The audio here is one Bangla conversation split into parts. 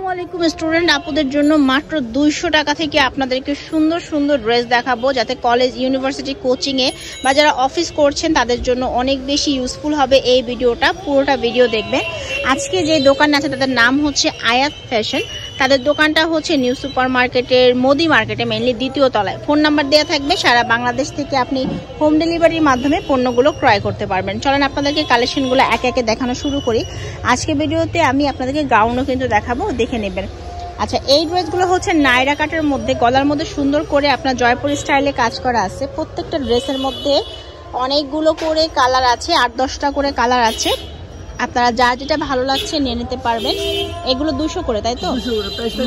আসসালামু আলাইকুম স্টুডেন্ট আপুদের জন্য মাত্র 200 টাকা থেকে আপনাদেরকে সুন্দর সুন্দর ড্রেস দেখাবো, যাতে কলেজ ইউনিভার্সিটি কোচিংয়ে বা যারা অফিস করছেন তাদের জন্য অনেক বেশি ইউজফুল হবে এই ভিডিওটা। পুরোটা ভিডিও দেখবেন। আজকে যে দোকান আছে তাদের নাম হচ্ছে আয়াত ফ্যাশন। তাদের দোকানটা হচ্ছে নিউ সুপার মার্কেটের মোদি মার্কেটে, মেইনলি দ্বিতীয় তলায়। ফোন নাম্বার দেওয়া থাকবে, সারা বাংলাদেশ থেকে আপনি হোম ডেলিভারির মাধ্যমে পণ্যগুলো ক্রয় করতে পারবেন। চলেন আপনাদেরকে কালেকশনগুলো একে একে দেখানো শুরু করি। আজকে ভিডিওতে আমি আপনাদেরকে গাউনও কিন্তু দেখাবো, দেখে নেবেন। আচ্ছা, এই ড্রেসগুলো হচ্ছে নাইরা কাটের মধ্যে, গলার মধ্যে সুন্দর করে আপনার জয়পুর স্টাইলে কাজ করা আছে। প্রত্যেকটা ড্রেসের মধ্যে অনেকগুলো করে কালার আছে, 8-10টা করে কালার আছে। আপনারা যার যেটা ভালো লাগছে নিয়ে নিতে পারবেন। এগুলো 200 করে, তাই তো?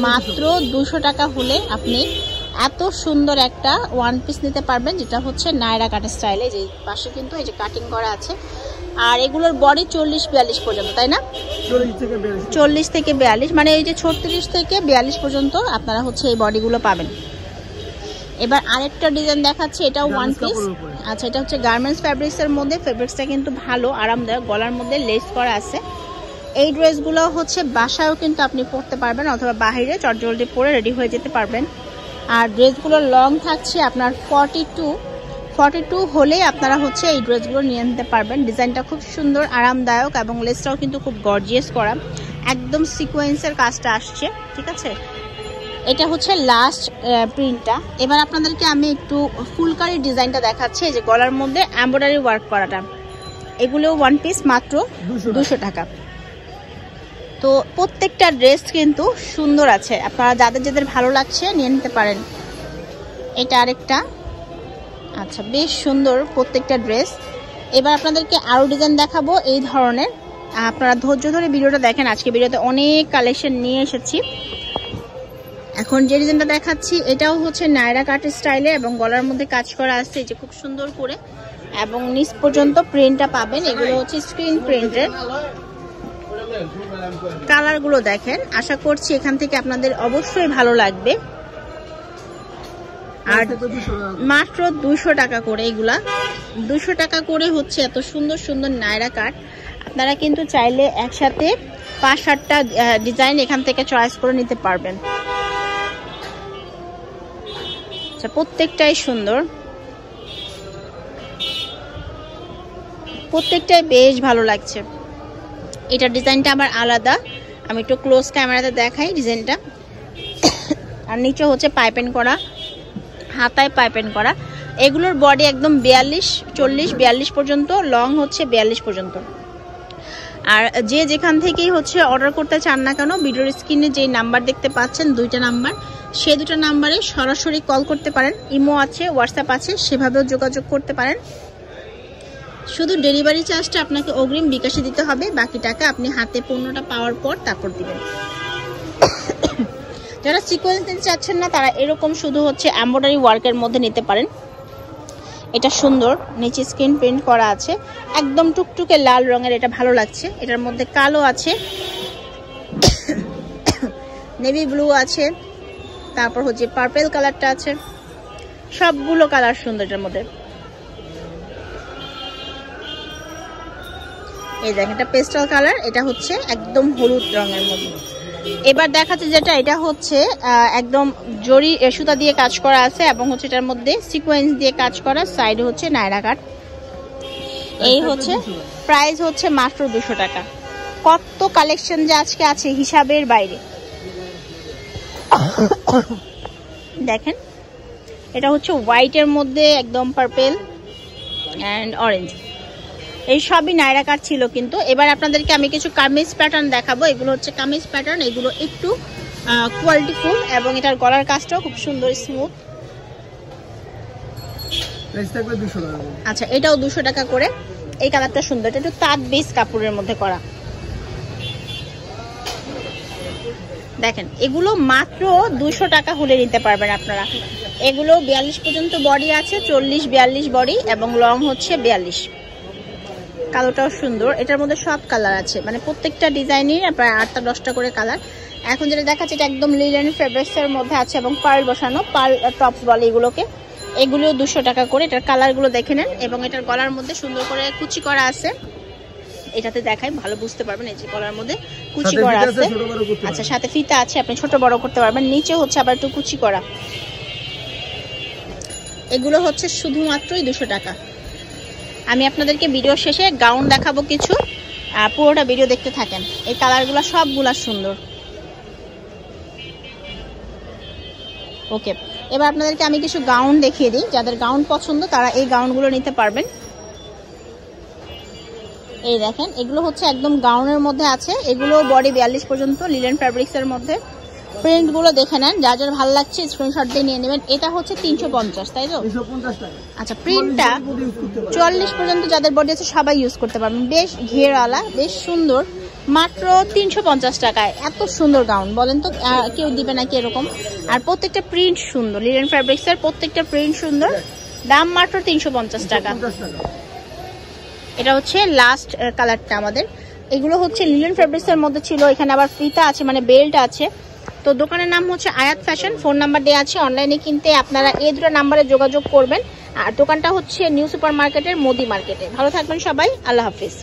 মাত্র 200 টাকা হলে আপনি এত সুন্দর একটা ওয়ান পিস নিতে পারবেন, যেটা হচ্ছে নাইরা কাটের স্টাইলে। যে পাশে কিন্তু এই যে কাটিং করা আছে, আর এগুলোর বডি 40-42 পর্যন্ত, তাই না? 40 থেকে 42, মানে এই যে 36 থেকে 42 পর্যন্ত আপনারা হচ্ছে এই বডিগুলো পাবেন। এবার আরেকটা ডিজাইন দেখাচ্ছে, এটাও ওয়ান পিস। আচ্ছা, এটা হচ্ছে গার্মেন্টস ফ্যাব্রিক্সের মধ্যে। ফ্যাব্রিক্সটা কিন্তু ভালো আরামদায়ক, গলার মধ্যে লেস করা আছে। এই ড্রেসগুলো হচ্ছে বাসায়ও কিন্তু আপনি পরতে পারবেন, অথবা বাহিরে চটজলদি পরে রেডি হয়ে যেতে পারবেন। আর ড্রেসগুলো লং থাকছে আপনার 42 হলে আপনারা হচ্ছে এই ড্রেসগুলো নিয়ে নিতে পারবেন। ডিজাইনটা খুব সুন্দর, আরামদায়ক, এবং লেসটাও কিন্তু খুব গর্জিয়াস করা, একদম সিকোয়েন্সের কাজটা আসছে, ঠিক আছে? এটা হচ্ছে লাস্ট প্রিন্টটা। এবার আপনাদেরকে আমি একটু ফুলকারি ডিজাইনটা দেখাচ্ছি, এই যে গলার মধ্যে এমব্রয়ডারি ওয়ার্ক করাটা। এগুলো ওয়ান পিস মাত্র 200 টাকা। তো প্রত্যেকটা ড্রেস কিন্তু সুন্দর আছে, আপনারা যাদের যাদের ভালো লাগছে নিয়ে নিতে পারেন। এটা আরেকটা, আচ্ছা, বেশ সুন্দর প্রত্যেকটা ড্রেস। এবার আপনাদেরকে আরও ডিজাইন দেখাবো এই ধরনের। আপনারা ধৈর্য ধরে ভিডিওটা দেখেন, আজকে ভিডিওতে অনেক কালেকশন নিয়ে এসেছি। এখন যে ডিজাইনটা দেখাচ্ছি এটাও হচ্ছে নাইরা কাট স্টাইলে, এবং গলার মধ্যে কাজ করা আছে যে খুব সুন্দর করে, এবং নিচ পর্যন্ত প্রিন্টটা পাবেন। এগুলো হচ্ছে স্ক্রিন প্রিন্টের। কালারগুলো দেখেন, আশা করছি এখান থেকে আপনাদের অবশ্যই ভালো লাগবে। আর মাত্র 200 টাকা করে, এগুলা 200 টাকা করে হচ্ছে এত সুন্দর সুন্দর নাইরা কাট। আপনারা কিন্তু চাইলে একসাথে 5-8টা ডিজাইন এখান থেকে চয়েস করে নিতে পারবেন। আচ্ছা, প্রত্যেকটাই সুন্দর, প্রত্যেকটাই বেশ ভালো লাগছে। এটা ডিজাইনটা আবার আলাদা, আমি একটু ক্লোজ ক্যামেরাতে দেখাই ডিজাইনটা। আর নিচে হচ্ছে পাইপেন করা, হাতায় পাইপেন করা। এগুলোর বডি একদম 40-42 পর্যন্ত, লং হচ্ছে 42 পর্যন্ত। আর যে যেখান থেকেই হচ্ছে অর্ডার করতে চান না কেন, ভিডিওর স্ক্রিনে যে নাম্বার দেখতে পাচ্ছেন, 2টা নাম্বার, সেই 2টা নাম্বারে সরাসরি কল করতে পারেন। ইমো আছে, হোয়াটসঅ্যাপ আছে, সেভাবেও যোগাযোগ করতে পারেন। শুধু ডেলিভারি চার্জটা আপনাকে অগ্রিম বিকাশে দিতে হবে, বাকি টাকা আপনি হাতে পণ্যটা পাওয়ার পর তারপর দিবেন। যারা সিকোয়েন্স নিতে চাচ্ছেন না, তারা এরকম শুধু হচ্ছে এমব্রয়ডারি ওয়ার্কের মধ্যে নিতে পারেন। এটা সুন্দর, নিচে স্ক্রিন প্রিন্ট করা আছে, একদম টুকটুকে লাল রঙের। এটা ভালো লাগছে। এটার মধ্যে কালো আছে, নেভি ব্লু আছে, তারপর হচ্ছে পার্পেল কালারটা আছে। সবগুলো কালার সুন্দর এটার মধ্যে। এই দেখেন, এটা পেস্টাল কালার, এটা হচ্ছে একদম হলুদ রঙের মধ্যে। এবার দেখাচ্ছে যেটা, এটা হচ্ছে একদম জরি সুতা দিয়ে কাজ করা আছে, এবং হচ্ছে এটার মধ্যে সিকোয়েন্স দিয়ে কাজ করা, সাইডে হচ্ছে নাইরা কাট। এই হচ্ছে প্রাইস হচ্ছে মাত্র 200 টাকা। কত কালেকশন যে আজকে আছে হিসাবের বাইরে। দেখেন, এটা হচ্ছে হোয়াইটের মধ্যে একদম পার্পেল অ্যান্ড অরেঞ্জ। এই সবই নাইরা কাট ছিল কিন্তু। এবার আপনাদেরকে আমি কিছু কামিজ প্যাটার্ন দেখাবো। এগুলো হচ্ছে কামিজ প্যাটার্ন, এগুলো একটু কোয়ালিটিফুল, এবং এটার গলার কাজটাও খুব সুন্দর, স্মুথ। আচ্ছা, এটাও 200 টাকা করে। এই কালারটা সুন্দর, এটা একটু তাঁত বেস কাপড়ের মধ্যে করা। দেখেন, এগুলো মাত্র 200 টাকা হলে নিতে পারবেন আপনারা। এগুলো 42 পর্যন্ত বডি আছে, 40-42 বডি, এবং লং হচ্ছে 42। কালোটাও সুন্দর। এটার মধ্যে সব কালার আছে, মানে প্রত্যেকটা ডিজাইনের প্রায় 8-10টা করে কালার। এখন যেটা দেখাচ্ছে এটা একদম লিলেন ফেব্রিক্সের মধ্যে আছে, এবং পার্ল বসানো, পার্ল টপস বলে এগুলোকে। এগুলো 200 টাকা করে। এটার কালারগুলো দেখে নেন, এবং এটার গলার মধ্যে সুন্দর করে কুচি করা আছে। এটাতে দেখাই, ভালো বুঝতে পারবেন। এই যে গলার মধ্যে কুচি করা আছে, আচ্ছা সাথে ফিতা আছে, আপনি ছোট বড় করতে পারবেন। নিচে হচ্ছে আবার একটু কুচি করা। এগুলো হচ্ছে শুধুমাত্রই 200 টাকা। আমি আপনাদেরকে ভিডিও শেষে গাউন দেখাবো কিছু, পুরোটা ভিডিও দেখতে থাকেন। এই কালারগুলো সবগুলা সুন্দর। ওকে, এবার আপনাদেরকে আমি কিছু গাউন দেখিয়ে দিই। যাদের গাউন পছন্দ তারা এই গাউনগুলো নিতে পারবেন। এই দেখেন, এগুলো হচ্ছে একদম গাউনের মধ্যে আছে। এগুলো বডি 42 পর্যন্ত, লিলেন ফ্যাব্রিক্সের মধ্যে। প্রিন্টগুলো দেখে নেন, যা যার ভালো লাগছে স্ক্রিনশট দিয়ে নিয়ে নেবেন। এটা হচ্ছে 350, তাই তো? আচ্ছা, প্রিন্টটা 44 পর্যন্ত যাদের বডি আছে সবাই ইউজ করতে পারবেন। বেশ ঘেরওয়ালা, বেশ সুন্দর, মাত্র 350 টাকায়। এত সুন্দর গাউন বলেন তো কেউ দিবে নাকি এরকম? আর প্রত্যেকটা প্রিন্ট সুন্দর, লিলেন ফ্যাব্রিক্সের প্রত্যেকটা প্রিন্ট সুন্দর। দাম মাত্র 350 টাকা। এটা হচ্ছে লাস্ট কালারটা আমাদের। এগুলো হচ্ছে লিলেন ফ্যাব্রিক্সের মধ্যে ছিল, এখানে আবার ফিতা আছে, মানে বেল্ট আছে। তো দোকানের নাম হচ্ছে আয়াত ফ্যাশন, ফোন নাম্বার দেওয়া আছে। অনলাইনে কিনতে আপনারা এই দুটো নাম্বারে যোগাযোগ করবেন। আর দোকানটা হচ্ছে নিউ সুপার মার্কেটের মোদি মার্কেটে। ভালো থাকবেন সবাই, আল্লাহ হাফিজ।